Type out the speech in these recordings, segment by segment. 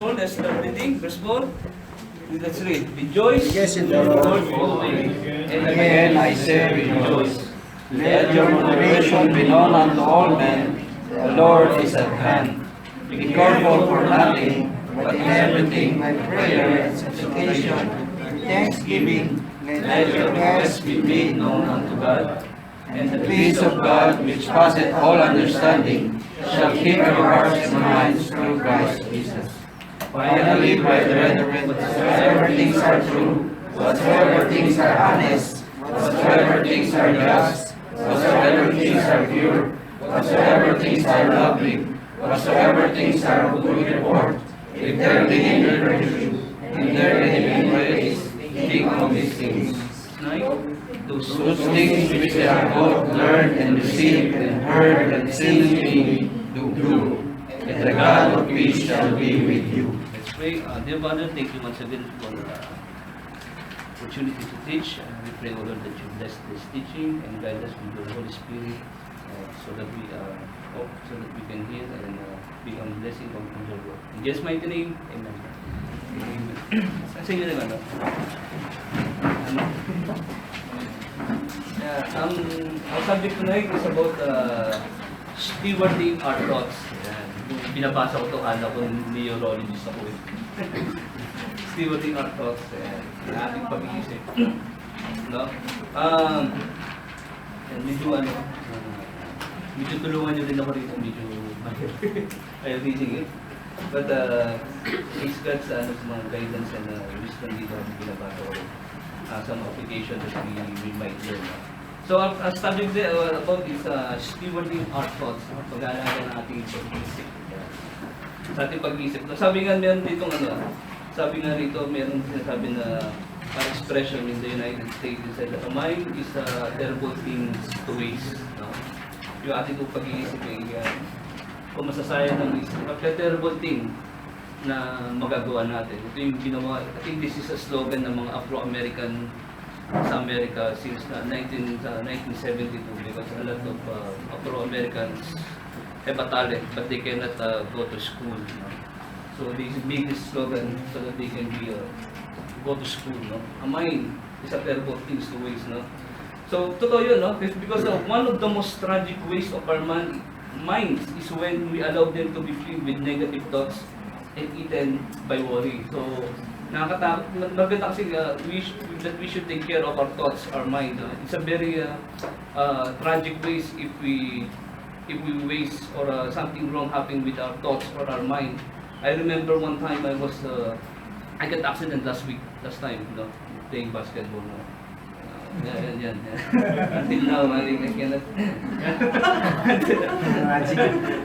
Let's start reading. Verse 4. Let's read. Rejoice Yes, in the Lord always. And again I say rejoice. Let your moderation be known unto all men. The Lord is at hand. Be careful for nothing, but in everything by prayer and supplication, with thanksgiving, let your requests be made known unto God. And the peace of God, which passeth all understanding, shall keep your hearts and minds through Christ Jesus. Finally, brethren, whatsoever things are true, whatsoever things are honest, whatsoever things are just, whatsoever things are pure, whatsoever things are lovely, whatsoever things are of good report, if there be any virtue, if there be any praise, think on these things. Those things which they are both learned and received and heard and seen in me, do. And the God of peace shall be with you. Let's pray. Dear Father, thank you once again for the opportunity to teach. We pray, O Lord, that you bless this teaching and guide us with your Holy Spirit so that we can hear and become blessing of your word. In Jesus' mighty name, amen. Sa inyo naman, no? Ang subject tonight is about stewarding our thoughts. Kung binabasa ko ito, alam ko neurologist ako eh. Stewarding our thoughts, ang ating pag-iisip. No? Medyo tulungan nyo rin ako rito, medyo ayaw teaching it. But it's God's mga guidance and wisdom dito ang binabasa ko. Some application that we might learn. So, ang subject about is stewarding our thoughts. Pag-aalaga ng ating pag-iisip. Sa ating pag-iisip. Sabi nga meron dito, sabi nga rito, meron sinasabi na expression in the United States is that a mind is a terrible thing to waste. No? Yung ating pag-iisip ay kung masasayang ng isip. A terrible thing na magagawa natin. Ito yung ginawa, I think this is a slogan ng mga Afro-American sa America since 1972 because a lot of Afro-Americans have a talent but they cannot go to school. No? So they make this slogan so that they can go to school. No? A mind is a terrible thing to waste. No? So totoo yun, no? Because one of the most tragic ways of our minds is when we allow them to be filled with negative thoughts and eaten by worry. So, nakakatakot. Maganda kasi that we should take care of our thoughts, our mind. It's a very tragic ways if we waste or something wrong happen with our thoughts or our mind. I remember one time I got accident last time, playing basketball. Yan. Until now, I cannot.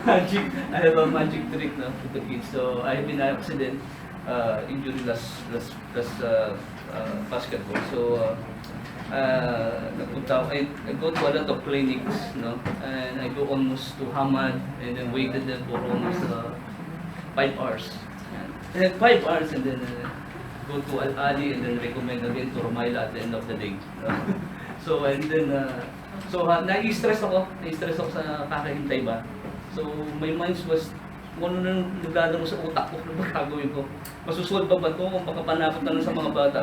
Magic. I have a magic trick to the kids. So I have been an accident, injury last basketball. So I go to a lot of clinics, and I go almost to Hamad, and then waited there for almost 5 hours. And then 5 hours, and then go to Al-Ali and then recommend again to Rumayla at the end of the day. So and then nai-stress ako sa kakahintay ba. So my mind was kung ano nang naglalaro sa utak ko, ano ba gagawin ko? Masusolve ba ito kung pagkapanakot na lang sa mga bata?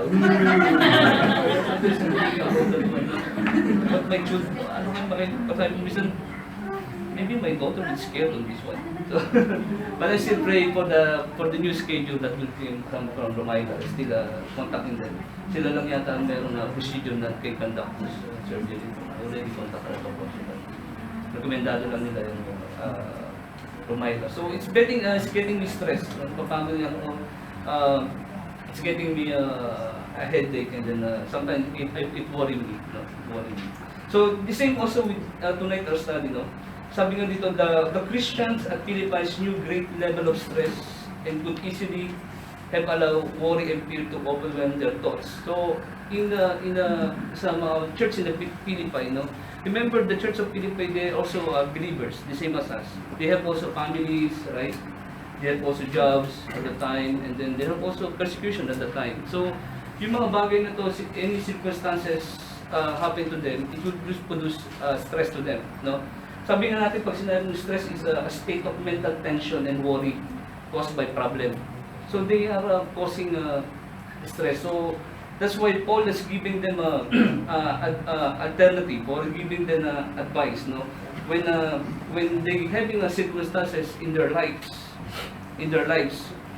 But my children, ano nga pasabi ko minsan, maybe my daughter will scared on this one. So, but I still pray for the new schedule that will come from Rumayla. Still contacting them. Sila lang yata meron na procedure na kay conduct this surgery. Already contact na ako sila. Rekomendado lang nila yung Rumayla. So it's getting me stressed. Pag-family ako, it's getting me a headache and then sometimes it worry me. So the same also with tonight our study. Sabi nga dito, the Christians at Philippines knew great level of stress and could easily have allowed worry and fear to overwhelm their thoughts. So, sa mga church in the Philippines, remember the church of Philippines, they also are believers, the same as us. They have also families, right? They have also jobs at the time, and then they have also persecution at the time. So, yung mga bagay na to, any circumstances happen to them, it will produce stress to them, Sabi nga natin, pag sinabi ng stress is a state of mental tension and worry caused by problem. So they are causing stress. So that's why Paul is giving them alternative or giving them advice, no? When they having circumstances in their lives,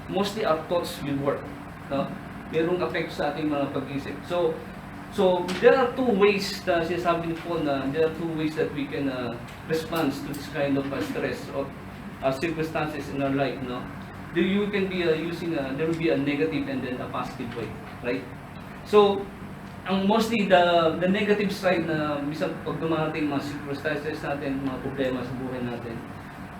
mostly our thoughts will work, no? Merong effect sa ating mga pag-isip. So there are two ways na sinasabi ni Paul na there are two ways that we can respond to this kind of stress or circumstances in our life, no? You can be using there will be a negative and then a positive way, right? So ang mostly the negative side na minsan pag dumating mga circumstances natin, mga problema sa buhay natin,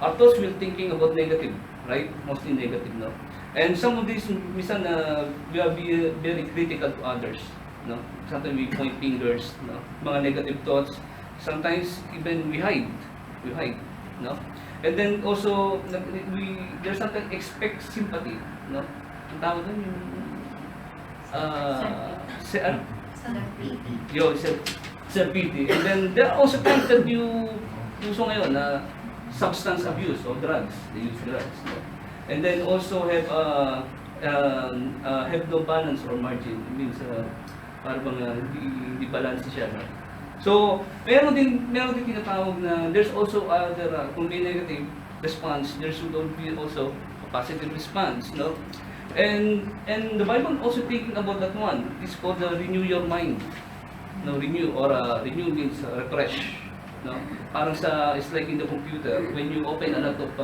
our thoughts will thinking about negative, right? Mostly negative, no? And some of these minsan we are very critical to others, no? Sometimes we point fingers, no? Mga negative thoughts. Sometimes even we hide, no? And then also there's sometimes expect sympathy, no? Ang tawag doon yung self-pity. And then there are also times that you uso ngayon na substance abuse or drugs, they use drugs, no? And then also have no balance or margin. It means parang hindi balance siya, no? So, meron din tinatawag na there's also other kung may negative response, there should be also a positive response, no? And the Bible also thinking about that one. It's called renew your mind. No, renew or renew means refresh, no? Parang it's like in the computer when you open a lot of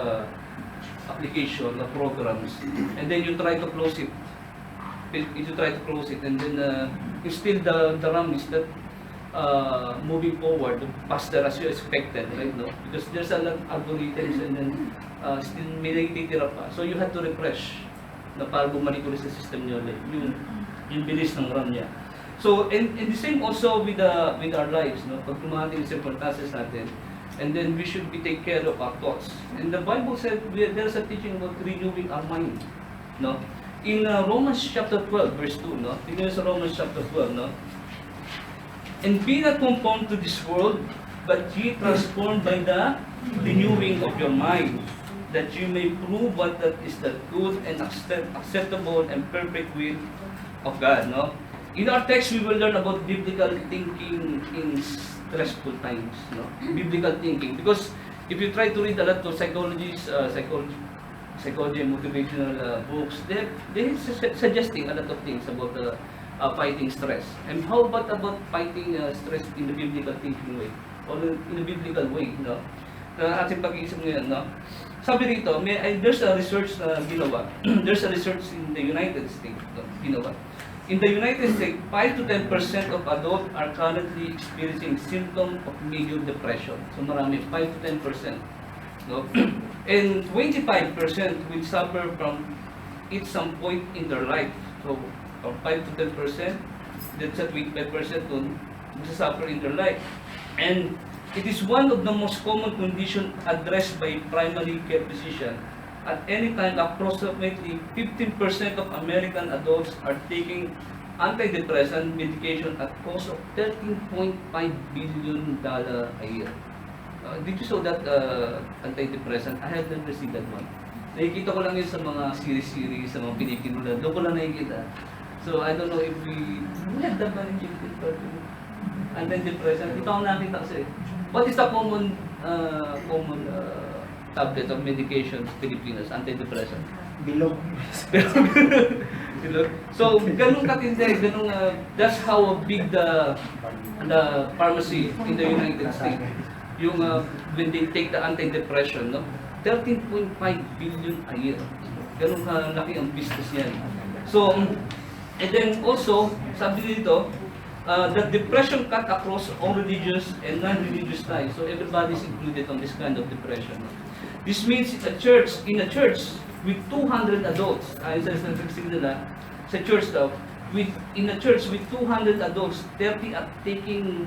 application or programs and then you try to close it. And then still the RAM is not moving forward faster as you expected, right? No, because there's a lot of algorithms and then still may nagtitira pa. So you have to refresh na para bumalik ulit sa system niyo ulit yung bilis ng RAM niya. So and the same also with our lives, no? Pag dumating yung circumstances natin, and then we should take care of our thoughts. And the Bible said there's a teaching about renewing our mind, no? In Romans chapter 12 verse 2, no? Tingnan sa Romans chapter 12, no? And be not conformed to this world, but ye transformed by the renewing of your mind, that you may prove what that is the good and acceptable and perfect will of God, no? In our text, we will learn about biblical thinking in stressful times, no? Biblical thinking, because if you try to read a lot of psychology and motivational books, they're suggesting a lot of things about fighting stress. And how about fighting stress in the biblical thinking way or in the biblical way, no? Ating pag-iisip ngayon, no? Sabi rito, there's a research na ginawa. There's a research in the United States ginawa. In the United States, 5 to 10% of adults are currently experiencing symptoms of major depression. So marami, 5 to 10%. No? And 25% will suffer from it some point in their life. So from 5 to 10%, that's at 25% will suffer in their life. And it is one of the most common conditions addressed by primary care physicians. At any time, approximately 15% of American adults are taking antidepressant medication at cost of $13.5 billion a year. Did you saw that antidepressant? I have never seen that one. Nakikita ko lang yun sa mga series, sa mga pinikinola. Doon ko lang nakikita. So I don't know if we have that one in antidepressant. Ito ang nakita kasi. What is the common tablet of medication sa Pilipinas, antidepressant? Bilog. So, ganun katindi, that's how big the pharmacy in the United States. Yung when they take the antidepressant, no? 13.5 billion a year. Ganun kalaki ang business niyan. So, and then also, sabi dito, the depression cut across all religious and non-religious lives. So everybody is included on this kind of depression. This means in a church with 200 adults, ayon sa statistics nila, sa church daw, in a church with 200 adults, 30 are taking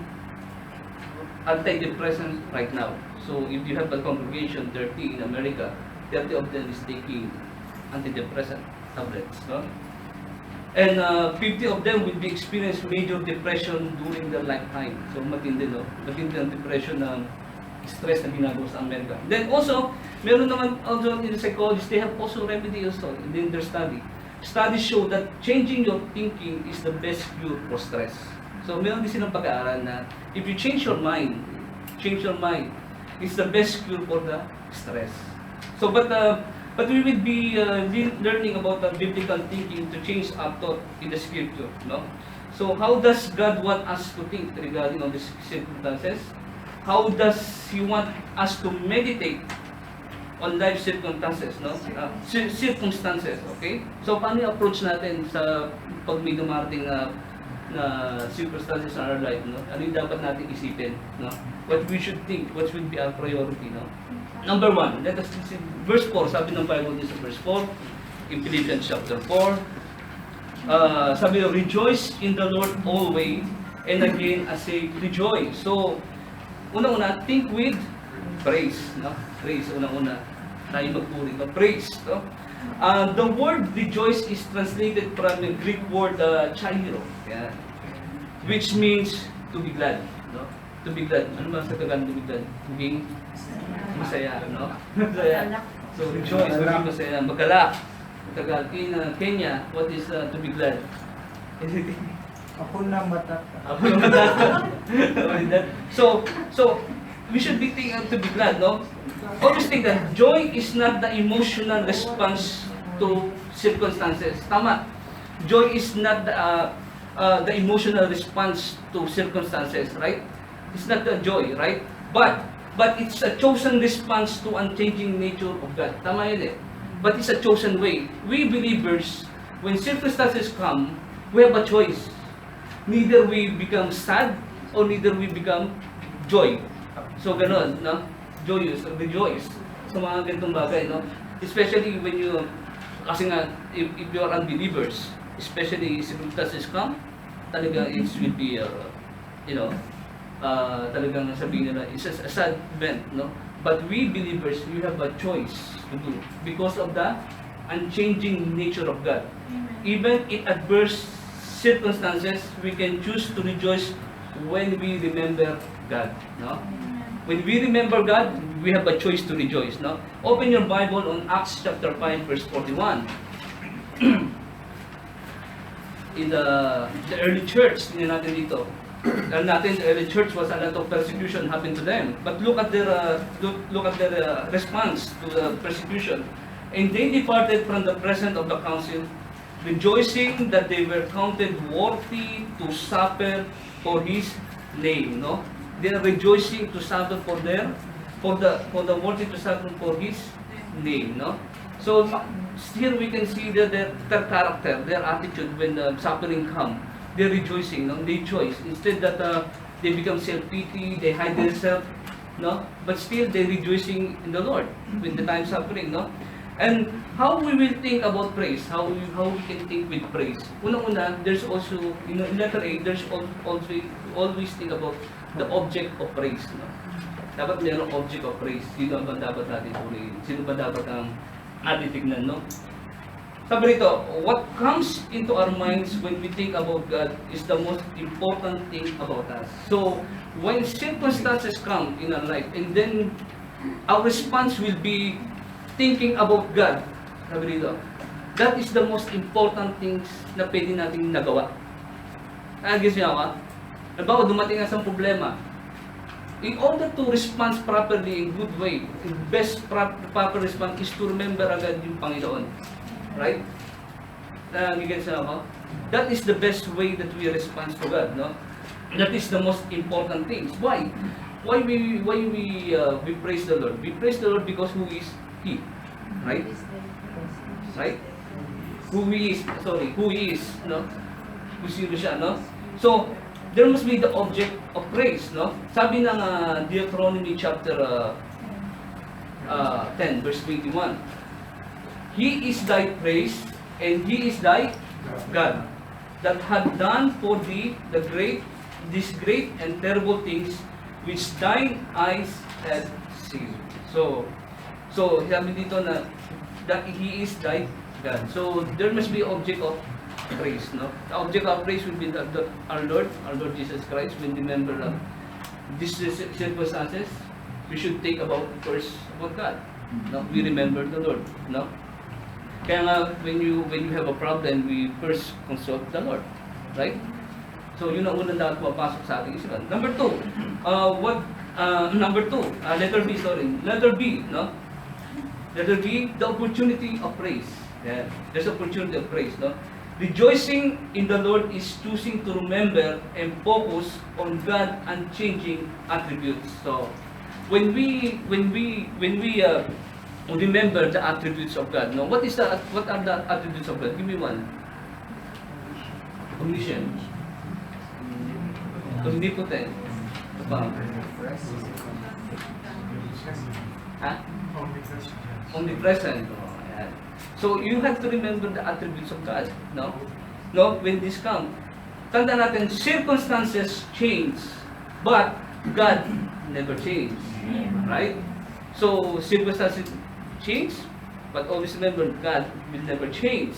antidepressants right now. So if you have a congregation, 30 in America, 30 of them is taking antidepressant tablets, no? And 50 of them will be experiencing major depression during their lifetime. So matindi, no? Matindi ang depression ng stress na ginagawa sa Amerika. Then also, meron naman also in the psychologists, they have also remedy also in their study. Studies show that changing your thinking is the best cure for stress. So meron din silang pag-aaral na if you change your mind, it's the best cure for the stress. So but we will be learning about the biblical thinking to change our thought in the scripture, no? So how does God want us to think regarding on these circumstances? How does He want us to meditate on life circumstances, no? Circumstances, okay? So paano yung approach natin sa pag may dumarating na circumstances in our life, no? Ano yung dapat natin isipin, no? What we should think, what should be our priority, no? Number 1, let us see verse 4, sabi ng Bible din sa verse 4, in Philippians chapter 4, sabi ng, rejoice in the Lord always, and again I say rejoice. So, una-una, think with praise, no? Praise, una-una, tayo magpuri, no? Praise, no? The word rejoice is translated from the Greek word chairo, yeah, which means to be glad, no? To be glad. Ano ba sa Tagalog to be glad? Being masaya, no? Masaya. So rejoice, maging masaya, magala. Tagal in Kenya, what is to be glad? Ako na matata. Ako na matata. So we should be thinking to be glad, no? Always think that joy is not the emotional response to circumstances. Tama. Joy is not the emotional response to circumstances, right? It's not the joy, right? But it's a chosen response to unchanging nature of God. Tama yun eh. But it's a chosen way. We believers, when circumstances come, we have a choice. Neither we become sad or neither we become joy. So ganon, no? Joyous, rejoice sa mga ganitong bagay, no? Especially when you, kasi nga, if you are unbelievers, especially circumstances come, talaga it will be, talagang sabihin nila, it's a sad event, no? But we believers, we have a choice to do because of the unchanging nature of God. Even in adverse circumstances, we can choose to rejoice when we remember God, no? When we remember God, we have a choice to rejoice, no? Open your Bible on Acts chapter 5, verse 41. In the early church, tingnan natin dito. Alam natin, the early church was a lot of persecution happened to them. But look at their response to the persecution. And they departed from the presence of the council, rejoicing that they were counted worthy to suffer for His name, no? They are rejoicing to suffer for the worthy to suffer for His name, no? So here we can see their character, their attitude when the suffering come. They're rejoicing, no? They choice instead that they become self-pity, they hide themselves, no? But still they rejoicing in the Lord when the time suffering, no? And how we will think about praise? How we can think with praise? Una-una, there's also in letter A, there's always think about the object of praise, no? Dapat mayroong object of praise. Sino ba dapat natin purihin? Sino ba dapat ang ating tignan, no? Sabi rito, what comes into our minds when we think about God is the most important thing about us. So, when circumstances come in our life, and then our response will be thinking about God. Sabi rito, that is the most important things na pwede nating nagawa. Guess niyo ako? Halimbawa, dumating nga sa problema. In order to respond properly in good way, the best proper response is to remember agad yung Panginoon. Right? Nagigets na ako? That is the best way that we respond to God, no? That is the most important things. Why? Why we praise the Lord? We praise the Lord because who is He? Right? Right? Who He is, no? Kung sino siya, no? So, there must be the object of praise, no? Sabi ng Deuteronomy chapter 10, verse 21. He is thy praise, and He is thy God, that had done for thee these great and terrible things which thine eyes had seen. So sabi dito na that He is thy God. So there must be object of praise, no? The object of praise will be our Lord Jesus Christ. When we remember these circumstances, we should think about first about God. No? We remember the Lord. No? Kaya nga, when you have a problem, we first consult the Lord. Right? So, yun ang unang dapat mapasok sa ating isipan. Number two, letter B, sorry. Letter B, no? Letter B, the opportunity of praise. Yeah. There's opportunity of praise, no? Rejoicing in the Lord is choosing to remember and focus on God's unchanging attributes. So, when we remember the attributes of God, no? What are the attributes of God? Give me one. Omniscient. Omnipotent. Apa? Ha? Omnipresent. Oh, ayan. So you have to remember the attributes of God, no? No, when this comes. Tanda natin, circumstances change, but God never change. Right? So circumstances change, but always remember God will never change.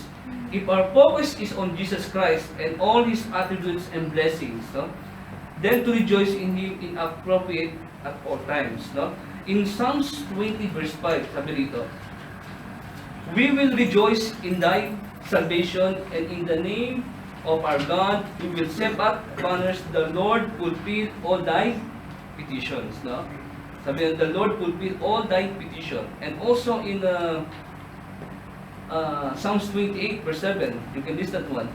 If our focus is on Jesus Christ and all His attributes and blessings, no? Then to rejoice in Him in appropriate at all times, no? In Psalms 20 verse 5, sabi rito, we will rejoice in thy salvation, and in the name of our God we will set up banners. The Lord fulfill all thy petitions, no? Sabi the Lord fulfill all thy petition. And also in Psalms 28 verse 7, you can list that one.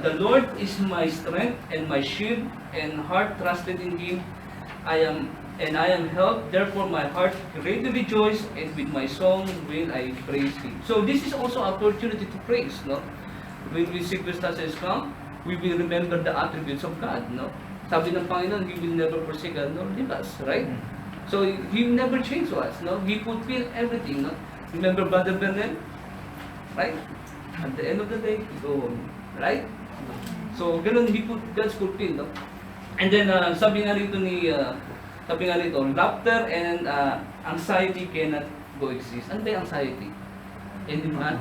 The Lord is my strength and my shield, and heart trusted in Him. I am helped, therefore my heart greatly rejoice, and with my song will I praise Him. So this is also opportunity to praise, no? When circumstances come, we will remember the attributes of God, no? Sabi ng Panginoon, He will never forsake us nor leave us, right? So He never changed us, no? He fulfilled everything, no? Remember Brother Bernal? Right? At the end of the day, he go home. Right? So, ganun, God's fulfilled, no? And then, sabi nga rito, laughter and anxiety cannot coexist. Ano ba yung anxiety? Hindi man,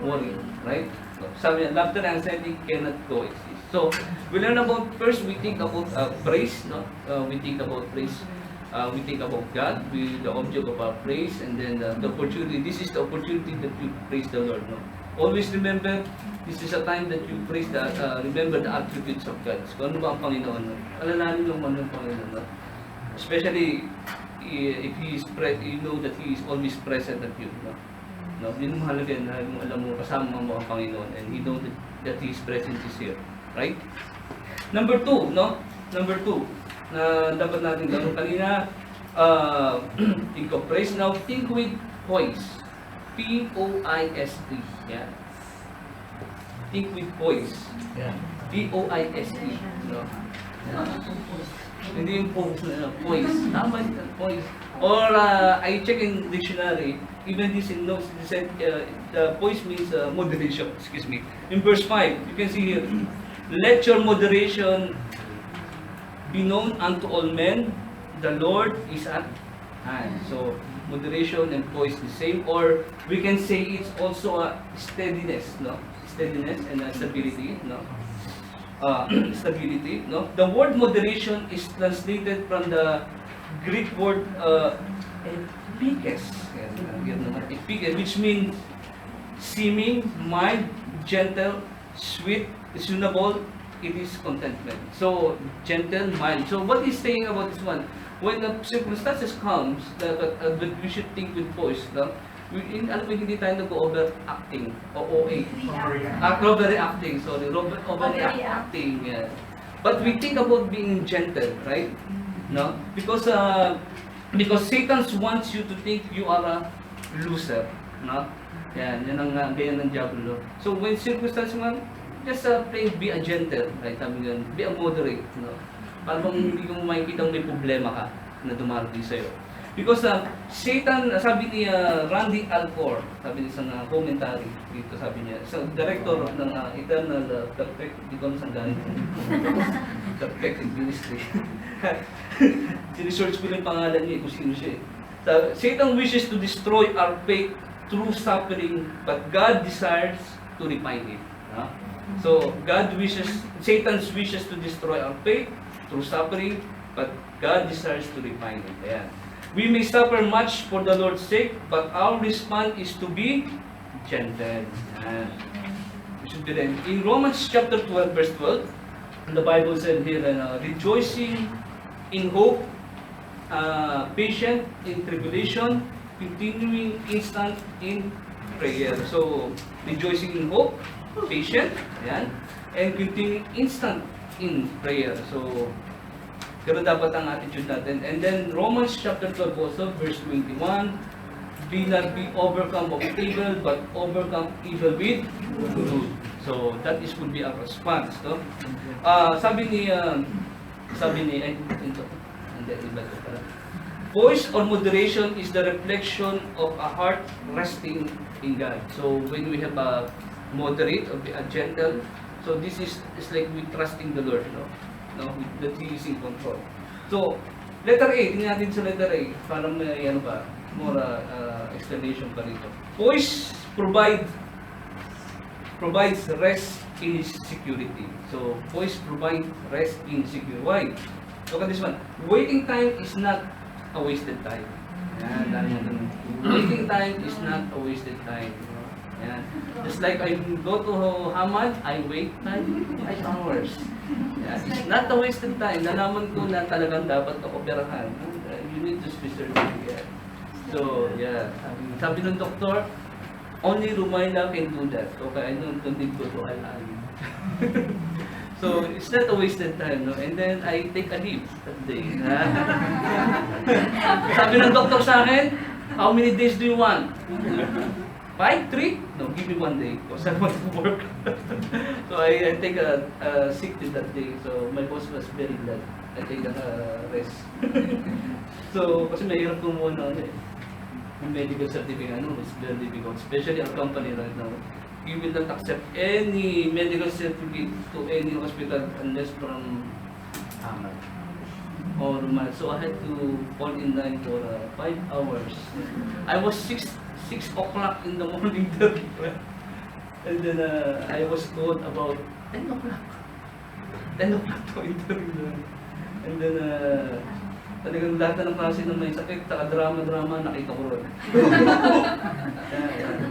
worry. Right? So, sabi niya, laughter and anxiety cannot coexist. So, we learn about, first, we think about praise, no? We think about praise. We think about God, the object of our praise, and then the opportunity. This is the opportunity that you praise the Lord. No? Always remember, this is a time that you praise remember the attributes of God. So, ano ba ang Panginoon? No? Alalahanin mo man yung Panginoon. No? Especially if He is you know that He is always present at you. No? No? Yun ang mahalaga yan, alam mo, kasama mo ang Panginoon, and you know that His presence is here. Right? Number two, no? Number two, na dapat natin gawin kanina, think of praise. Now, think with poise. P-O-I-S-E. Yeah. Think with poise. Yeah. P-O-I-S-E. No? Hindi yung poise na, poise. Tama yung poise. Or, I check in dictionary, even this in notes, it said, the poise means moderation. Excuse me. In verse 5, you can see here, let your moderation be known unto all men, the Lord is at hand. So, moderation and poise the same, or we can say it's also a steadiness, no? Steadiness and stability, no? Stability, no? The word moderation is translated from the Greek word epikes, which means seeming, mild, gentle, sweet, reasonable. It is contentment. So, gentle, mild. So, what he's saying about this one, when the circumstances comes, that we should think with poise, no? Hindi tayo nag-overacting o OA. Overreacting, sorry. Overreacting. Yeah. But we think about being gentle, right? No? Because Satan wants you to think you are a loser, no? Yan ang ganyan ng diablo. So, when circumstances come, just be a gentle, right? Sabi nga, be a moderate, no? Para bang hindi mo makikita may problema ka na dumarating sa'yo. Because Satan, sabi ni Randy Alcorn, sabi niya sa commentary dito, sabi niya, isang director ng Eternal Perfect, hindi ko naman saan galing, Perfect Ministry. Sinesearch ko yung pangalan niya, kung sino siya. Satan wishes to destroy our faith through suffering, but God desires to refine it. No? So, Satan wishes to destroy our faith through suffering, but God desires to refine it. Ayan. We may suffer much for the Lord's sake, but our response is to be gentle. Yan. We should be ready. In Romans chapter 12, verse 12, the Bible said here, rejoicing in hope, patient in tribulation, continuing instant in prayer. So, rejoicing in hope, patient, ayan, and continuing instant in prayer. So, pero dapat ang attitude natin. And then, Romans chapter 12 also, verse 21, be not be overcome of evil, but overcome evil with good. So, that is would be our response, no? Sabi ni, poise or moderation is the reflection of a heart resting in God. So, when we have a moderate or a gentle, so this is like we trusting the Lord, no, that He is in control. So, letter A, tingnan natin sa letter A, para may ano ba, more explanation pa rito. Poise provides rest in His security. So, poise provides rest in security. Why? Look at this one. Waiting time is not a wasted time. Yan, waiting time is not a wasted time. Yan. Just like I go to Hamad, I wait 5 hours. Yan. It's not a wasted time. Nalaman ko na talagang dapat operahan. You need to be certified. So, yeah. Sabi ng doktor, only Rumayla can do that. Okay, I don't need to do Al-Al. So, it's not a wasted time, no? And then, I take a leave that day. Sabi ng doktor sa akin, how many days do you want? 5? 3? No, give me 1 day because I want to work. So, I take a sick leave that day. So, my boss was very glad. I take a rest. So, kasi mahirap kumuha na yung medical certificate, it's very difficult. Especially our company right now. You will not accept any medical certificate to any hospital unless from Hamad or Rumal. So I had to fall in line for 5 hours. I was 6 o'clock in the morning there. And then I was told about 10 o'clock. 10 o'clock to interview. And then talagang lahat na ng klase ng may sakit, drama, nakita ko ron.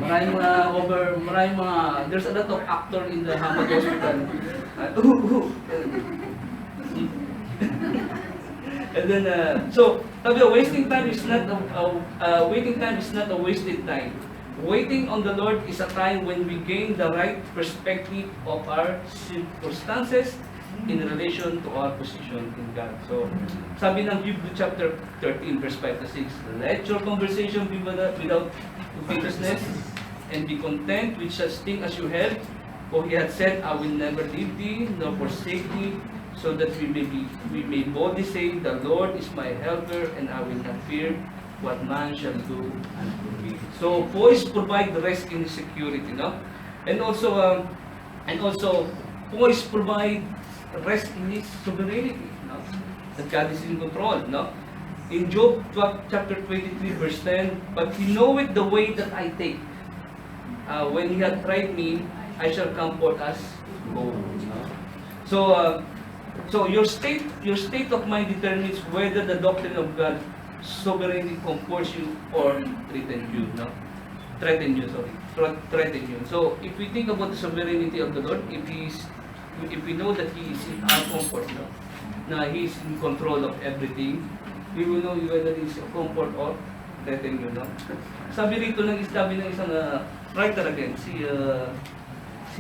Maraming mga, there's a lot of actor in the Hamad Hospital. And then, so, sabi, waiting time is not a wasted time. Waiting on the Lord is a time when we gain the right perspective of our circumstances in relation to our position in God. So, sabi ng Hebrews chapter 13, verse 5 to 6, let your conversation be without covetousness, and be content with such thing as you have, for He had said, I will never leave thee, nor forsake thee, so that we may boldly say, the Lord is my helper, and I will not fear what man shall do unto me. So, poise provide rest in security, no? And also, poise provide rest in His sovereignty, no? That God is in control, no? In Job chapter 23, verse 10, but He knoweth the way that I take. When He hath tried me, I shall come forth as gold. No? So your state of mind determines whether the doctrine of God sovereignty comforts you or threatens you, no? Threaten you. So if we think about the sovereignty of the Lord, if we know that He is in our comfort, no? Na He is in control of everything, we will know whether He is a comfort or threaten you, no? Sabi rito ng isang writer again, si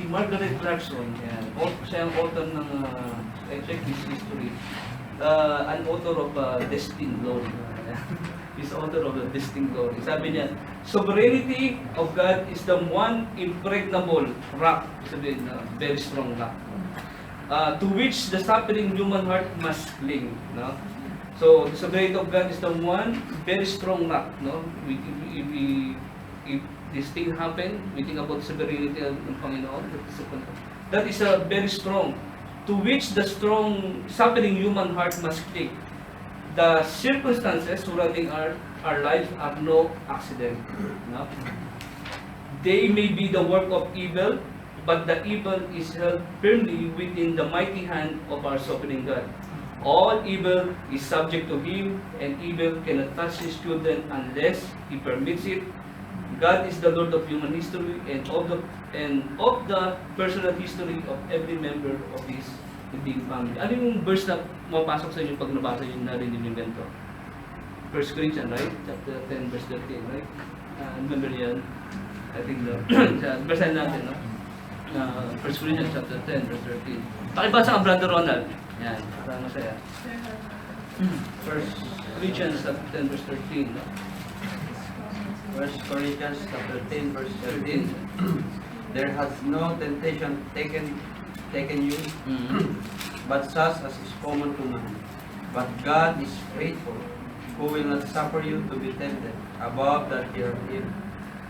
Margaret Clarkson, yan. Siya ang author ng, I check his history, an author of Destined Glory. He's author of the Destined Glory. Sabi niya, sovereignty of God is the one impregnable rock, sabihin na very strong rock, to which the suffering human heart must cling. No? So, the sovereignty of God is the one very strong rock. No? If this thing happen, we think about sovereignty ng Panginoon. That is a very strong, to which the strong suffering human heart must cling. The circumstances surrounding our lives are no accident. No? They may be the work of evil, but the evil is held firmly within the mighty hand of our sovereign God. All evil is subject to him, and evil cannot touch his children unless he permits it. God is the Lord of human history and of the personal history of every member of his redeemed family. Ano yung verse na mapasok sa inyo pag nabasa yung narinig yung ganito? 1 Corinthians, right? Chapter 10, verse 13, right? Remember yan? I think basahin natin, no? 1 Corinthians chapter 10, verse 13. Pakibasa ang Brother Ronald. Yan, para masaya. 1 Corinthians chapter 10, verse 13, no? 1 Corinthians chapter 10 verse 13. There has no temptation taken you, but such as is common to man. But God is faithful, who will not suffer you to be tempted above that you are able,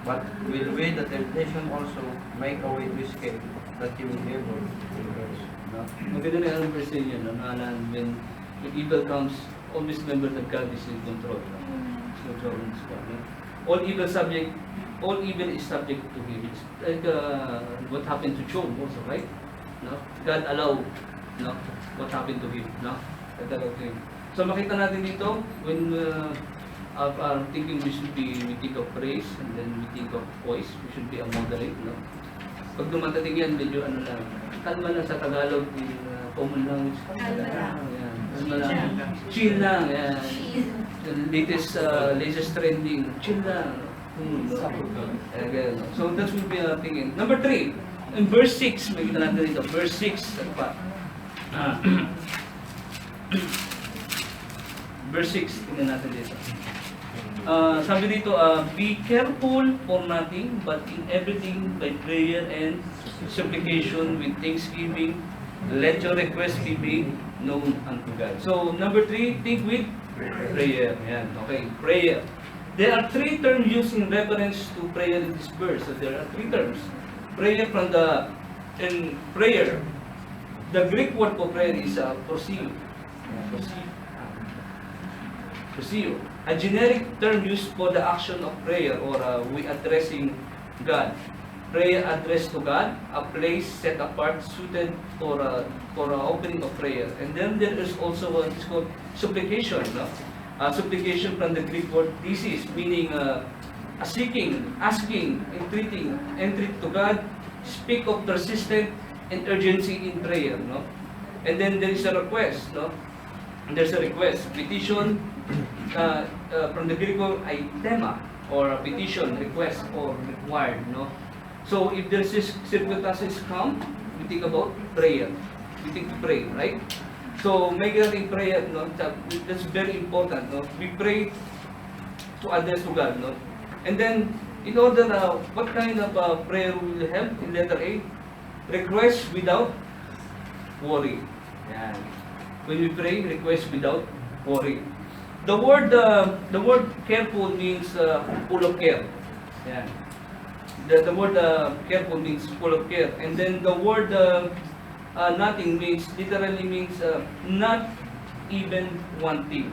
but will with the temptation also make a way to escape, that you will be able to endure. No? Maganda na yung verse yun, no? When evil comes, always remember that God is in control. No? He's controlling this one, no? All evil is subject to him. It's like what happened to Job also, right? No? God allowed, no, what happened to him, no? God allowed to him. So makita natin dito, when thinking we think of praise, and then we think of voice, we should be a moderate, no? Pag dumatating yan, medyo ano lang, kalma lang sa Tagalog, in common language. Kalma lang. Yan, kalma lang. Chill lang, yan. The latest trending, chill lang. So that's what we are thinking. Number 3, in verse 6, makita natin dito, verse 6, ano pa? Verse 6, tingnan natin dito. Sabi dito, be careful for nothing, but in everything by prayer and supplication with thanksgiving, let your request be made known unto God. So, number 3, think with prayer. Yan, okay, prayer. There are 3 terms used in reference to prayer in this verse. So, there are 3 terms. Prayer in prayer, the Greek word for prayer is prosio. Prosio. A generic term used for the action of prayer or we addressing God. Prayer addressed to God, a place set apart, suited for opening of prayer. And then there is also what is called supplication. No? Supplication from the Greek word thesis, meaning a seeking, asking, entreating to God, speak of persistent and urgency in prayer. No? And then there is a request. No? There's a request, petition from the Greek word aitema, or a petition, request, or required. No? So if there's this circumstances come, we think about prayer. We think to pray, right? So make it in prayer, no? That's very important. No? We pray to address to God, no? And then in order what kind of prayer will help? In letter A, request without worry. Yan. When we pray, request without worry. The word careful means full of care. Yan. The word careful means full of care, and then the word nothing literally means not even one thing.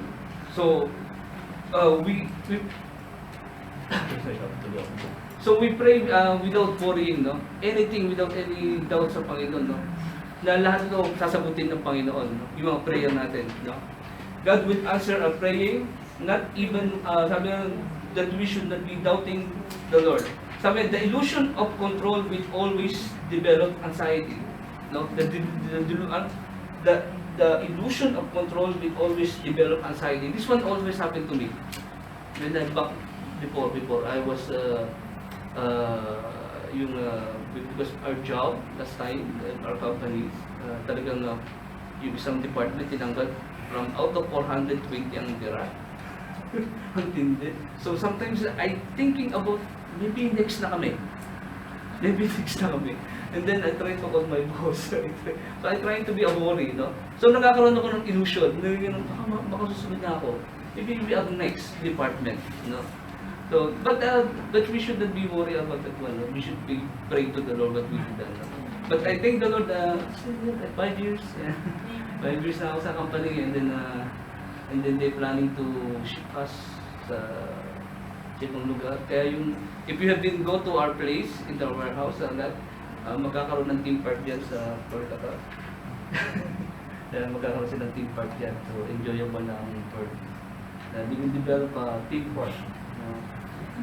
So we pray without worrying, no? Anything without any doubt sa Panginoon, no? Na lahat ito sasagutin ng Panginoon, no? Yung mga prayer natin, no? God will answer our praying, not even sabi that we should not be doubting the Lord. Sabi, the illusion of control will always develop anxiety. No, the illusion of control will always develop anxiety. This one always happened to me. When I back before I was because our job last time, our company, talagang yung isang department tinanggal from out of 420 ang tira. Ang tindi. So sometimes I thinking about maybe next na kami. And then I try to call my boss. So I try to be a worry, no? So nagkakaroon ako ng illusion. Baka susunod na ako. Maybe we are next department, no? So, but we should not be worried about that one. No? We should be praying to the Lord what we should do. But I thank the Lord, 5 years. Yeah. 5 years na ako sa company, and then they planning to ship us sa ibang lugar. Kaya yung, if you have been go to our place, in our warehouse, magkakaroon ng team park dyan sa Portaca. Kaya magkakaroon silang team park dyan. So, enjoyable na ang tour. We will develop a team park.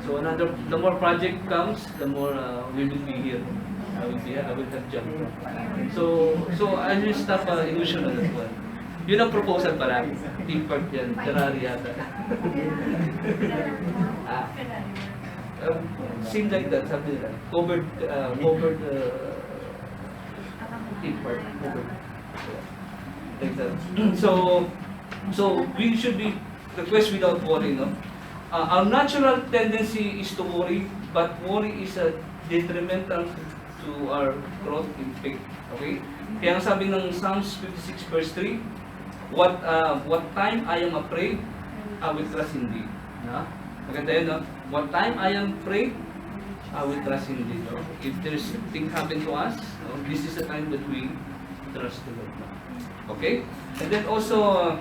So, the more project comes, the more we will be here. I will have job. So I will stop illusion on that one. Yun ang proposal para team park yan, Ferrari yata. Seems like that, sabi nila. Covered team park. Covered. Like that. So we should be request without worry, no? Our natural tendency is to worry, but worry is a detrimental to our growth in faith. Okay? Kaya ang sabi ng Psalms 56 verse 3, what time I am afraid, I will trust in thee. No? Maganda yun, no? What time I am afraid, I will trust in thee. No? If there's thing happen to us, no? This is the time that we trust the Lord. No? Okay? And then also,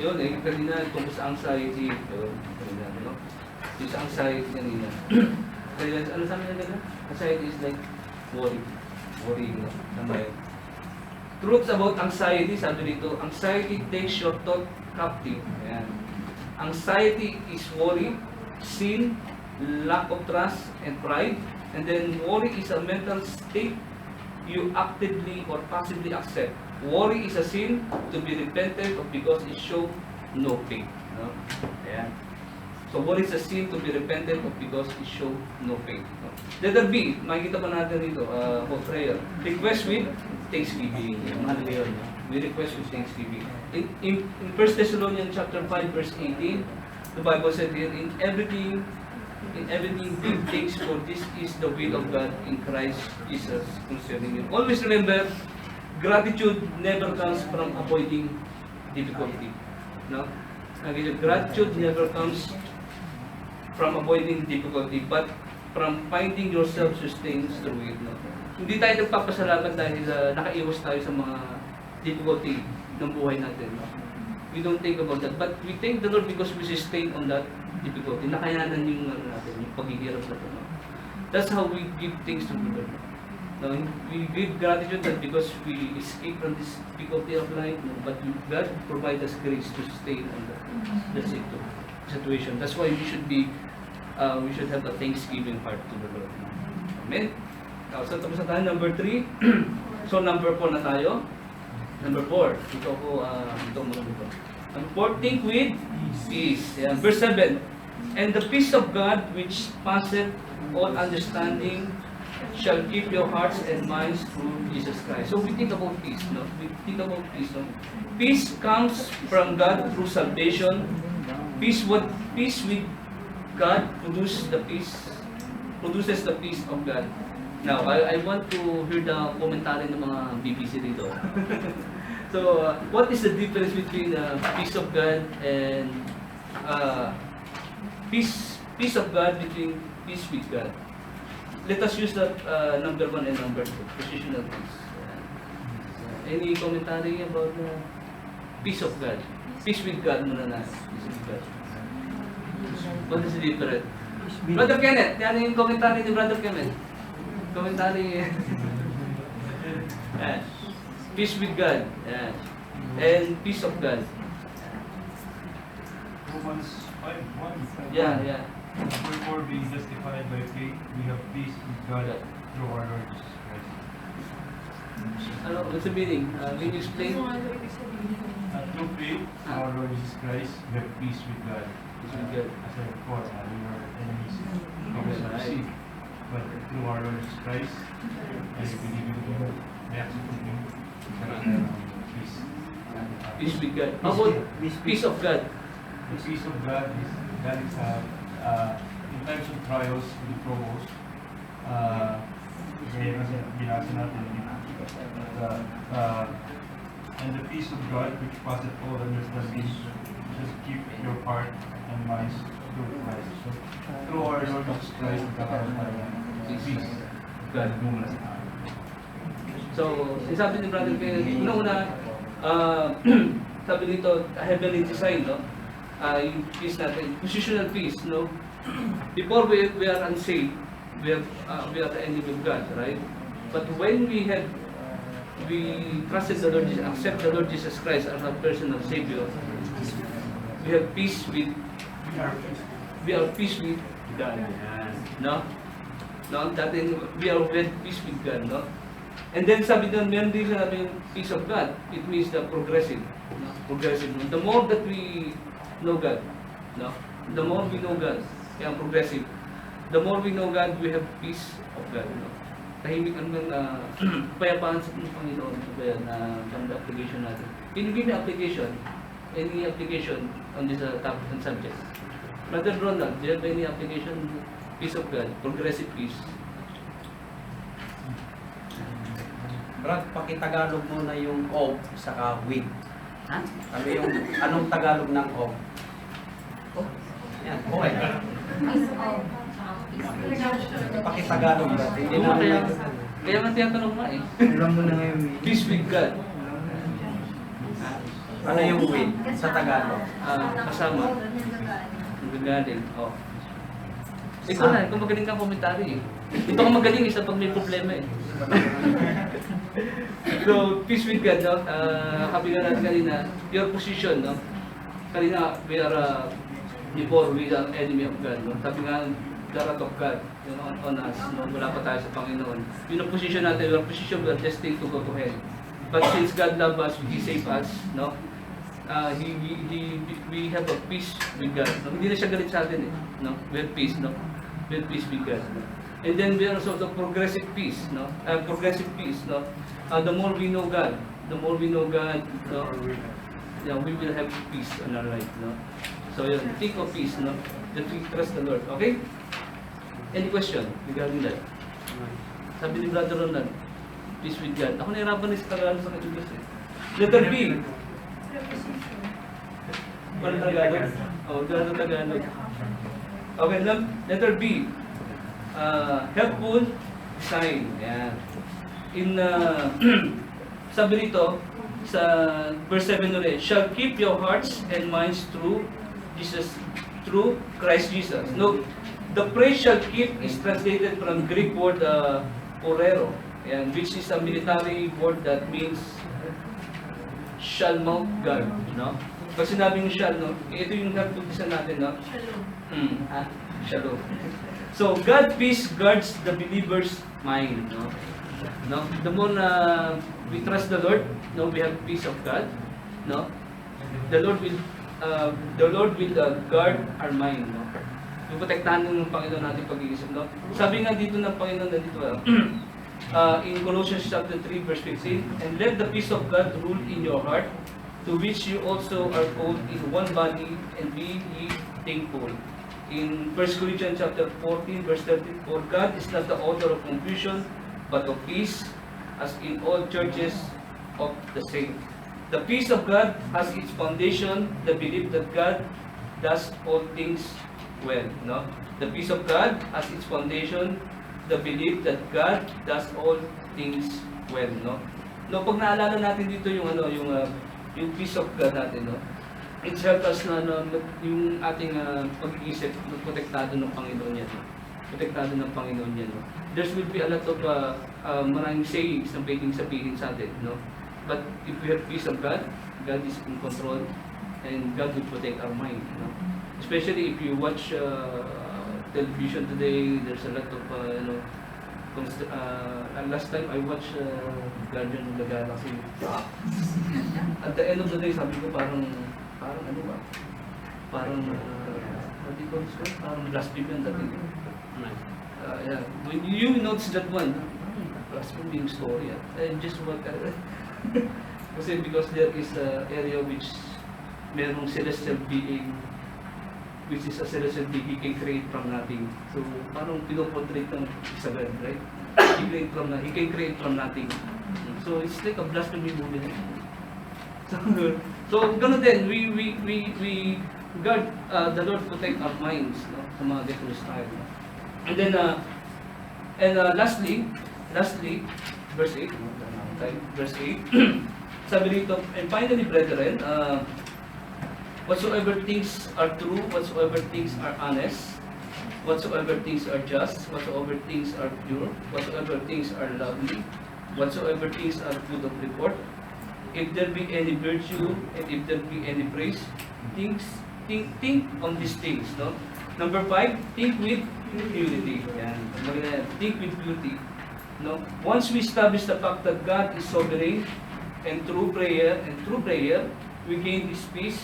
yun kanina tungkol sa anxiety, kanina, no? Yung sa anxiety kanina. Kanina, ano sabi na kanina? Anxiety is like worrying, no? Namay. Truths about anxiety, sabi dito, anxiety takes your thought captive. Ayan. Anxiety is worry, sin, lack of trust, and pride. And then worry is a mental state you actively or passively accept. Worry is a sin to be repented of because it shows no faith. No? Ayan. So worry is a sin to be repented of because it shows no faith. No? Letter B, makikita pa natin dito, for prayer. Request with thanksgiving. Mahal yun. We request with thanksgiving. In 1 Thessalonians chapter 5 verse 18, the Bible said here, in everything give thanks, for this is the will of God in Christ Jesus concerning you. Always remember, gratitude never comes from avoiding difficulty. No? Gratitude never comes from avoiding difficulty, but from finding yourself sustained through it. No? Hindi tayo nagpapasalamat dahil nakaiwas tayo sa mga difficulty ng buhay natin. No? We don't think about that, but we thank the Lord because we sustain on that difficulty. Nakayanan yung natin, yung paghihirap na ito. No? That's how we give things to the Lord. No? We give gratitude not because we escape from this difficulty of life, no? But God provides us grace to stay on the situation. That's why we should have a thanksgiving heart to the Lord. Amen? So tapos na tayo, number 3. So number 4 na tayo. Number 4. Ito muna dito. Number 4, think with peace. Yeah. Verse 7. And the peace of God which passeth all understanding shall keep your hearts and minds through Jesus Christ. So we think about peace, no? We think about peace, no? Peace comes from God through salvation. Peace with God produces the peace of God. Now, I want to hear the commentary ng mga BBC dito. So, what is the difference between peace of God and peace of God between peace with God? Let us use that number 1 and number 2, positional peace. Any commentary about the peace of God? Peace with God muna na. Peace with God. What is the difference? Brother Kenneth, yan yung commentary ni Brother Kenneth. Commentary. Yeah. Peace with God. Yeah. And peace of God. Romans 5:1. Yeah. Wherefore, being justified by faith, we have peace with God through our Lord Jesus Christ. Ano, what's the meaning? Can you explain? Through faith, our Lord Jesus Christ, we have peace with God. Peace with God. As I before, we were enemies because of sin. But through our Lord Jesus Christ, as we believe in Him, we accept Him, peace. Peace with God. How about peace of God? The peace of God is in times of trials, we troubles, kasi binasa natin, and the peace of God, which passeth all understanding, just keep your heart and minds through Christ. So, through our Lord Jesus Christ, magkakaroon tayo ng peace. God. So, sabi ni Brother Kenneth, una-una, sabi dito, heavenly design, no? Yung peace natin, positional peace, no? Before we are unsaved, we are the enemy of God, right? But when we have we trusted the Lord Jesus, accept the Lord Jesus Christ as our personal Savior, we have peace with, we are peace with God. No? No? Dati, we are at peace with God, no? And then sabi doon, meron din sabi yung peace of God. It means the progressive. No? Progressive. The more that we know God, no? The more we know God, kaya ang progressive. The more we know God, we have peace of God. No? Tahimik ang payapaan sa Panginoon na from the application natin. Can you give me application? Any application on this topic and subject? Brother Ronald, do you have any application? Peace of God, progressive peace. Brad, pakitagalog mo na yung of saka with. Ha? Ano yung, anong Tagalog ng of? Oh, yan, okay. Pakitagalog ba? Hindi na Kaya nga tinatanong nga eh. Alam mo na ngayon, Peace with God. ano yung with sa Tagalog? Kasama. Gagaling. Oh. Ikaw na, kung magaling kang komentary eh. Ito kung magaling isa pag may problema eh. So, peace with God, no? Sabi nga natin kanina, your position, no? Kanina, we are, before we are enemy of God, no? Sabi nga, the wrath of God, you know, on us, no? Wala pa tayo sa Panginoon. Yung position natin, your position, we are destined to go to hell. But since God loves us, He saved us, no? We have a peace with God. No? Hindi na siya galit sa atin eh. No? We have peace, no? We have peace with God. No? And then we are also the progressive peace, no? Progressive peace, no? The more we know God, no? Yeah, we will have peace in our life, no? So yun, think of peace, no? That we trust the Lord, okay? Any question regarding that? Sabi ni Brother Ronald, peace with God. Ako nahirapan na sa Tagalog sa English eh. Letter B. Walang Tagalog? Oh, walang Tagalog. Okay, letter B. Helpful sign. Yan. In, sabi rito, sa verse 7 ulit, shall keep your hearts and minds through Christ Jesus. No, the phrase shall keep is translated from Greek word porero, and which is a military word that means shall mount guard, no? Pag sinabing shall, no, ito yung nagtutisa natin, no? Shalom. Shalom. So, God peace guards the believer's mind, no? No? The more na we trust the Lord, no, we have peace of God, no? The Lord will guard our mind, no? Yung protektahan ng Panginoon natin pag-iisip, no? Sabi nga dito ng Panginoon na dito, in Colossians chapter 3 verse 15, and let the peace of God rule in your heart, to which you also are called in one body, and be ye thankful. In 1 Corinthians chapter 14 verse 13, for God is not the author of confusion, but of peace, as in all churches of the saints. The peace of God has its foundation, the belief that God does all things well. No? The peace of God has its foundation, the belief that God does all things well. No? No, pag naalala natin dito yung yung peace of God natin, no? It helps us na yung ating pag-iisip, protektado ng Panginoon yan. No? Protektado ng Panginoon yan. No? There will be a lot of maraming sayings na pwedeng sabihin sa atin. No? But if we have peace of God, God is in control, and God will protect our mind. No? Especially if you watch television today, there's a lot of, last time I watched Guardian of the Galaxy. At the end of the day, sabi ko parang ano ba? Parang, what do you call this? Parang blasphemy that thing. Yeah. When you notice that one, blasphemy story, and just what, kasi because there is an area which merong celestial being, which is a celestial being, he can create from nothing. So, parang pinoportrait ng Isabel, right? He can create from nothing. So, it's like a blasphemy movie. So gano'n din, we guard, the Lord protect our minds, no? Sa mga devil's time. No? And then, lastly, verse 8, okay, verse 8, sabi dito, and finally, brethren, whatsoever things are true, whatsoever things are honest, whatsoever things are just, whatsoever things are pure, whatsoever things are lovely, whatsoever things are good of report, if there be any virtue, and if there be any praise, think on these things, no? Number 5, think with purity. Yan. Think with purity. No? Once we establish the fact that God is sovereign, and through prayer, we gain this peace,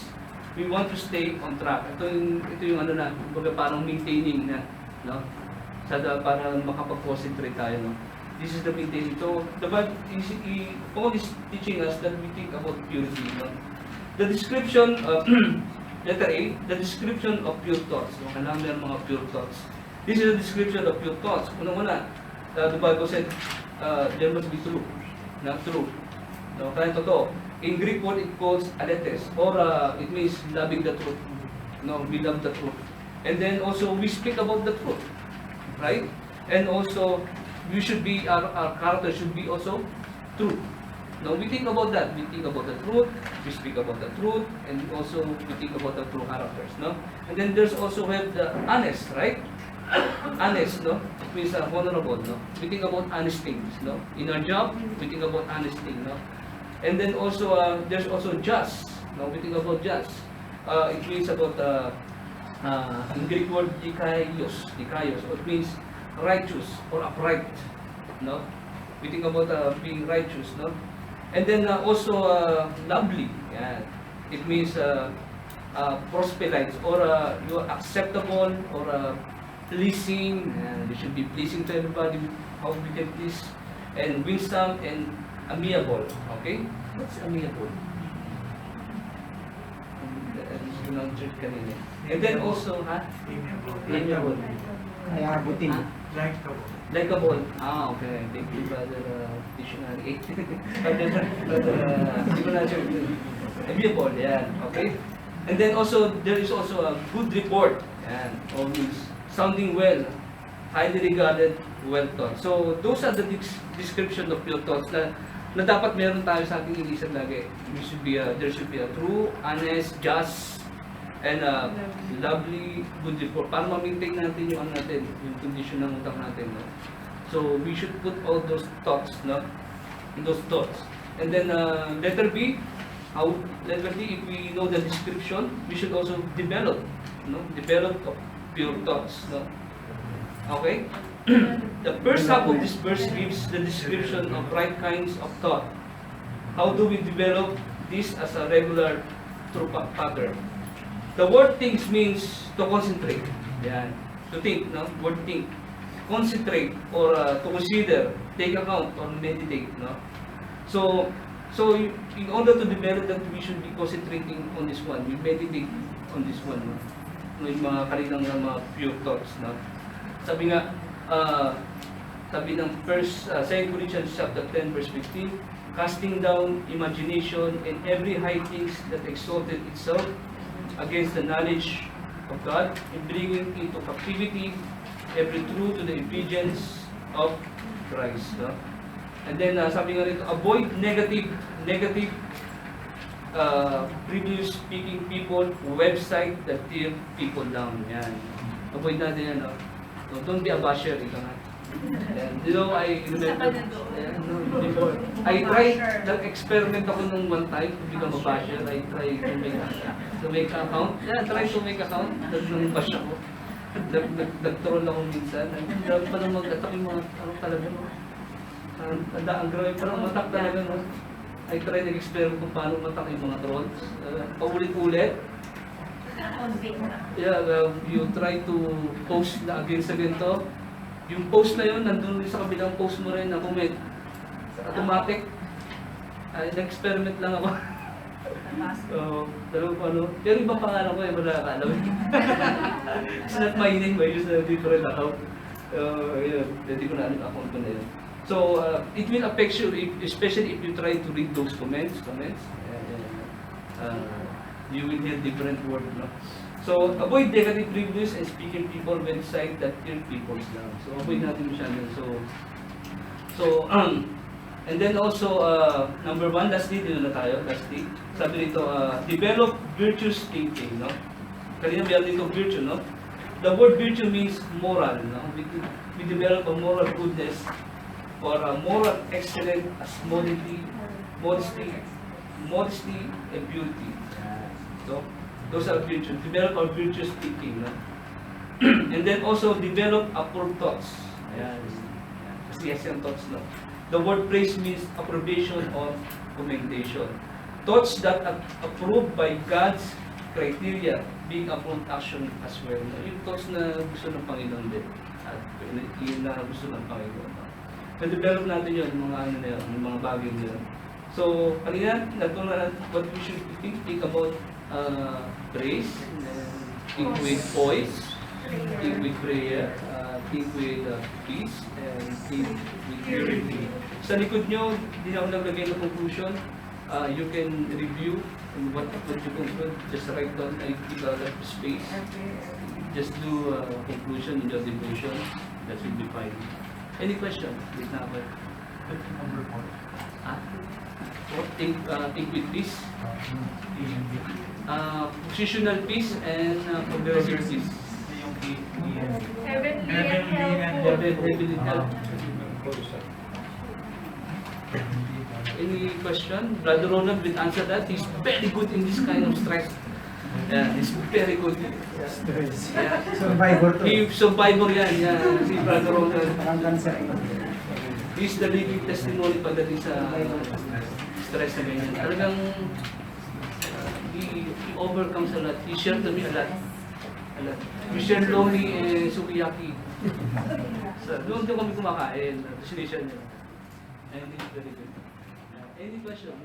we want to stay on track. Ito yung ano na, kumbaga parang maintaining na, no? Para makapag-concentrate tayo, no? This is the maintaining. So, the Bible Paul is teaching us that we think about purity, no? The description of letter A, the description of pure thoughts. No? Kailangan meron mga pure thoughts. This is the description of pure thoughts. Unang-una, the Bible said, there must be truth. Not true. No? Kaya totoo. In Greek word, it calls aletes, or it means loving the truth. No, we love the truth. And then also, we speak about the truth. Right? And also, we should be, our character should be also true. Now, we think about that. We think about the truth, we speak about the truth, and also we think about the true characters, no? And then there's also have the honest, right? Honest, no? It means honorable, no? We think about honest things, no? In our job, we think about honest things, no? And then also, there's also just, no? We think about just. It means about, in Greek word, dikaios, it means righteous or upright, no? We think about being righteous, no? And then also lovely, yeah. It means proselytes, or you're acceptable, or pleasing, and you should be pleasing to everybody, how we can please, and winsome, and amiable, okay? What's amiable? And then also, amiable. Kaya abutin. Likeable. Okay. Thank you, Brother Dictionary. Hindi ko na sure. Amiable, yan. Okay? And then also, there is also a good report. Yan. Always sounding well, highly regarded, well thought. So, those are the description of pure thoughts na dapat meron tayo sa ating inisip lagi. There should be a true, honest, just, and lovely, good report. Para ma-maintain natin yung ano natin, yung condition ng utak natin. No? So, we should put all those thoughts, no? Those thoughts. And then, letter B, if we know the description, we should also develop, no? Develop pure thoughts, no? Okay? The first half of this verse gives the description of right kinds of thought. How do we develop this as a regular true pattern? The word thinks means to concentrate. Yan. To think, no? Word think. Concentrate, or to consider, take account, or meditate, no? So in order to develop that, we should be concentrating on this one. We meditate on this one, no? Yung mga kaninang mga pure thoughts, no? Sabi nga, sabi ng 2 Corinthians chapter 10 verse 15, casting down imagination and every high things that exalted itself against the knowledge of God, and bringing into captivity every truth to the obedience of Christ. No? And then sabi nga rito, avoid negative previous speaking people, website that tear people down. Yan. Avoid natin yan. No? So, don't be a basher. Ito nga. And, you know, I remember, before, I tried, nag-experiment ako nung one time to become a basher. I tried to make account. Yeah, try to make account. Nung bash ako. Nag-troll ako minsan. Ang grabe pa nang mag-attack yung mga, ano talaga, no? Ang grabe pa nang matak talaga, no? I tried nag-experiment kung paano matak yung mga trolls. Paulit-ulit. Yeah, you try to post na against sa ganito. Yung post na yun, nandun sa kabilang post mo rin na comment. Automatic. Nag-experiment lang ako. Pero ano, pero ibang pangalan ko wala ka alam. It's not my name, I use a different account. Yun, hindi ko na alam account ko na yun. So, it will affect you, especially if you try to read those comments. You will hear different words, no? So, avoid negative reviews and speaking people website that kill people's lang. So, avoid natin masyado. And then also, number 1, lastly, dito na tayo, lastly. Sabi nito, develop virtuous thinking, no? Kanina meron dito virtue, no? The word virtue means moral, no? We develop a moral goodness or moral excellence as modesty, and purity. So, those are virtues. Develop our virtuous thinking. No? And then also develop approved thoughts. Ayan. Kasi yes yung thoughts, no? The word praise means approbation or commendation. Thoughts that are approved by God's criteria, being approved action as well. No? Yung thoughts na gusto ng Panginoon din. At yun na gusto ng Panginoon. No? So, develop natin yun, mga ano na yun, yung mga bagay na yun. So, kanina, natunan what we should think about praise, think with poise, think with prayer, think with peace, and think with purity. Sa likod nyo, hindi na ako naglagay ng conclusion. You can review what you conclude. Just write down, I give a lot of space. Just do a conclusion in your devotion. That should be fine. Any question? Please na ako. Number 4. Think with peace. Positional peace and progressive peace. Heavenly and Heavenly help. Any question? Brother Ronald will answer that. He's very good in this kind of stress. Yeah, he's very good. Yeah. Survivor to. He survivor yan. Yeah, si Brother Ronald. Parang cancer. He's the living testimony pagdating sa stress na ganyan. Talagang he overcomes a lot. He shared to me a lot. A lot. We share lomi and sukiyaki. So, doon kami kumakain. Sinishare niya. And it's very good. Any question?